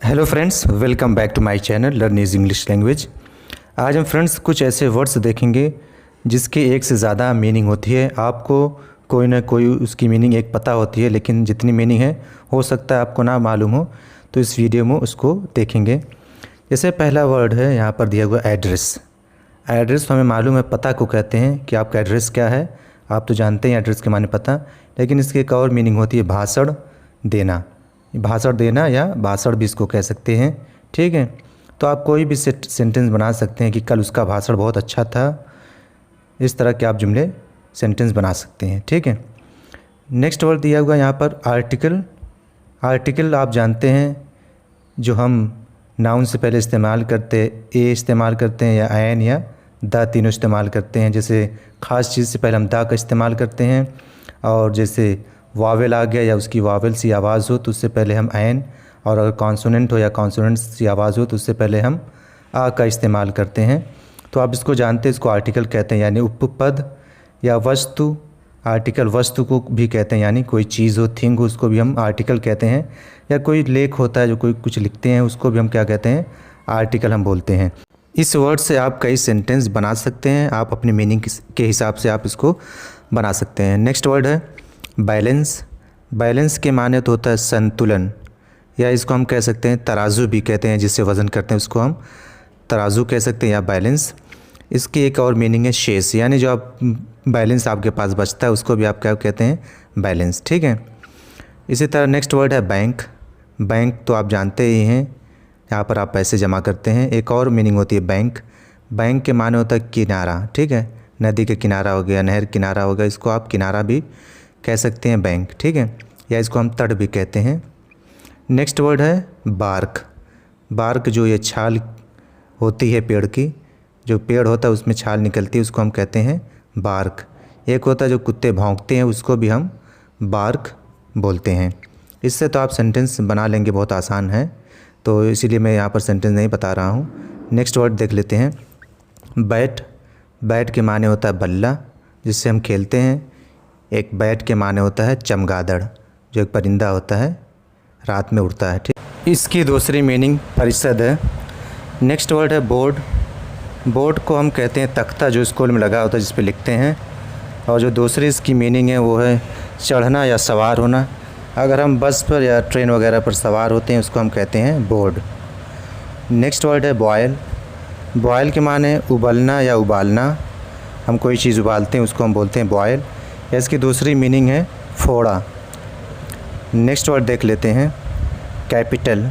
Hello friends, welcome back to my channel learn is English language. आज हम friends कुछ ऐसे वर्ड्स देखेंगे जिसके एक से ज़्यादा मीनिंग होती है। आपको कोई ना कोई उसकी मीनिंग एक पता होती है, लेकिन जितनी मीनिंग है हो सकता है आपको ना मालूम हो, तो इस वीडियो में उसको देखेंगे। जैसे पहला वर्ड है यहाँ पर दिया हुआ एड्रेस। एड्रेस तो हमें मालूम है, पता को कहते हैं कि आपका एड्रेस क्या है। आप तो जानते हैं एड्रेस के माने पता, लेकिन इसकी एक और मीनिंग होती है भाषण देना। भाषण देना या भाषण भी इसको कह सकते हैं, ठीक है। तो आप कोई भी सेंटेंस बना सकते हैं कि कल उसका भाषण बहुत अच्छा था। इस तरह के आप जुमले सेंटेंस बना सकते हैं, ठीक है। नेक्स्ट वर्ड दिया हुआ यहाँ पर आर्टिकल। आर्टिकल आप जानते हैं जो हम नाउन से पहले इस्तेमाल करते, ए इस्तेमाल करते हैं या एन या द, तीनों इस्तेमाल करते हैं। जैसे ख़ास चीज़ से पहले हम द का इस्तेमाल करते हैं, और जैसे वावेल आ गया या उसकी वावेल सी आवाज़ हो तो उससे पहले हम एन, और अगर कॉन्सोनेंट हो या कॉन्सोनेंट सी आवाज़ हो तो उससे पहले हम आ का इस्तेमाल करते हैं। तो आप इसको जानते हैं, इसको आर्टिकल कहते हैं, यानी उपपद या वस्तु। आर्टिकल वस्तु को भी कहते हैं, यानी कोई चीज़ हो, थिंग हो, उसको भी हम आर्टिकल कहते हैं। या कोई लेख होता है जो कोई कुछ लिखते हैं, उसको भी हम क्या कहते हैं, आर्टिकल हम बोलते हैं। इस वर्ड से आप कई सेंटेंस बना सकते हैं, आप अपने मीनिंग के हिसाब से आप इसको बना सकते हैं। नेक्स्ट वर्ड है बैलेंस। बैलेंस के माने तो होता है संतुलन, या इसको हम कह सकते हैं तराजू भी कहते हैं, जिससे वज़न करते हैं उसको हम तराजू कह सकते हैं या बैलेंस। इसकी एक और मीनिंग है शेष, यानी जो आप बैलेंस आपके पास बचता है उसको भी आप क्या कहते हैं, बैलेंस, ठीक है। इसी तरह नेक्स्ट वर्ड है बैंक। बैंक तो आप जानते ही हैं, यहाँ पर आप पैसे जमा करते हैं। एक और मीनिंग होती है बैंक। बैंक के माने होता है किनारा, ठीक है। नदी के किनारा हो गया, नहर किनारा हो गया, इसको आप किनारा भी कह सकते हैं, बैंक, ठीक है, या इसको हम तट भी कहते हैं। नेक्स्ट वर्ड है बार्क। बार्क जो ये छाल होती है पेड़ की, जो पेड़ होता है उसमें छाल निकलती है, उसको हम कहते हैं बार्क। एक होता है जो कुत्ते भौंकते हैं, उसको भी हम बार्क बोलते हैं। इससे तो आप सेंटेंस बना लेंगे, बहुत आसान है, तो इसीलिए मैं यहाँ पर सेंटेंस नहीं बता रहा हूँ। नेक्स्ट वर्ड देख लेते हैं बैट। बैट के माने होता है बल्ला, जिससे हम खेलते हैं। एक बैट के माने होता है चमगादड़, जो एक परिंदा होता है, रात में उड़ता है, ठीक। इसकी दूसरी मीनिंग परिषद है। नेक्स्ट वर्ड है बोर्ड। बोर्ड को हम कहते हैं तख्ता, जो स्कूल में लगा होता है जिस पे लिखते हैं। और जो दूसरी इसकी मीनिंग है वो है चढ़ना या सवार होना। अगर हम बस पर या ट्रेन वगैरह पर सवार होते हैं उसको हम कहते हैं बोर्ड। नेक्स्ट वर्ड है बॉयल। बॉयल के माने उबलना या उबालना। हम कोई चीज़ उबालते हैं उसको हम बोलते हैं बॉयल। इसकी दूसरी मीनिंग है फोड़ा। नेक्स्ट वर्ड देख लेते हैं कैपिटल।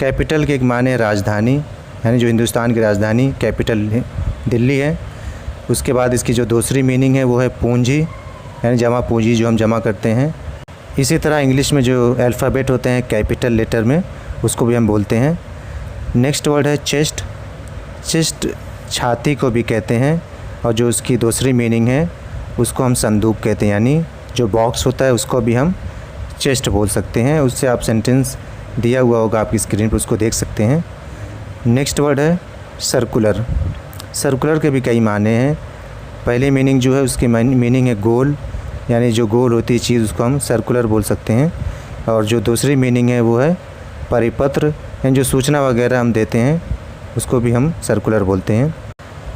कैपिटल के एक माने राजधानी, यानी जो हिंदुस्तान की राजधानी कैपिटल दिल्ली है। उसके बाद इसकी जो दूसरी मीनिंग है वो है पूंजी, यानी जमा पूंजी जो हम जमा करते हैं। इसी तरह इंग्लिश में जो अल्फ़ाबेट होते हैं कैपिटल लेटर में, उसको भी हम बोलते हैं। नेक्स्ट वर्ड है चेस्ट। चेस्ट छाती को भी कहते हैं, और जो उसकी दूसरी मीनिंग है उसको हम संदूक कहते हैं, यानी जो बॉक्स होता है उसको भी हम चेस्ट बोल सकते हैं। उससे आप सेंटेंस दिया हुआ होगा आपकी स्क्रीन पर, उसको देख सकते हैं। नेक्स्ट वर्ड है सर्कुलर। सर्कुलर के भी कई माने हैं। पहली मीनिंग जो है उसकी मीनिंग है गोल, यानी जो गोल होती है चीज़ उसको हम सर्कुलर बोल सकते हैं। और जो दूसरी मीनिंग है वो है परिपत्र, यानी जो सूचना वगैरह हम देते हैं उसको भी हम सर्कुलर बोलते हैं।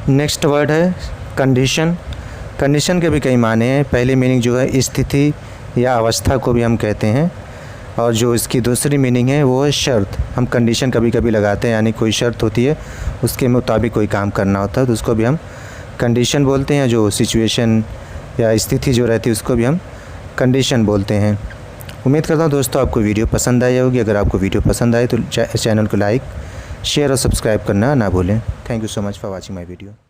नेक्स्ट वर्ड है कंडीशन। कंडीशन के भी कई माने हैं। पहली मीनिंग जो है स्थिति या अवस्था को भी हम कहते हैं, और जो इसकी दूसरी मीनिंग है वो है शर्त। हम कंडीशन कभी कभी लगाते हैं, यानी कोई शर्त होती है उसके मुताबिक कोई काम करना होता है, तो उसको भी हम कंडीशन बोलते हैं। जो सिचुएशन या स्थिति जो रहती है उसको भी हम कंडीशन बोलते हैं। उम्मीद करता हूँ दोस्तों आपको वीडियो पसंद आई होगी। अगर आपको वीडियो पसंद आए तो चैनल को लाइक, शेयर और सब्सक्राइब करना ना भूलें। Thank you so much for watching my video.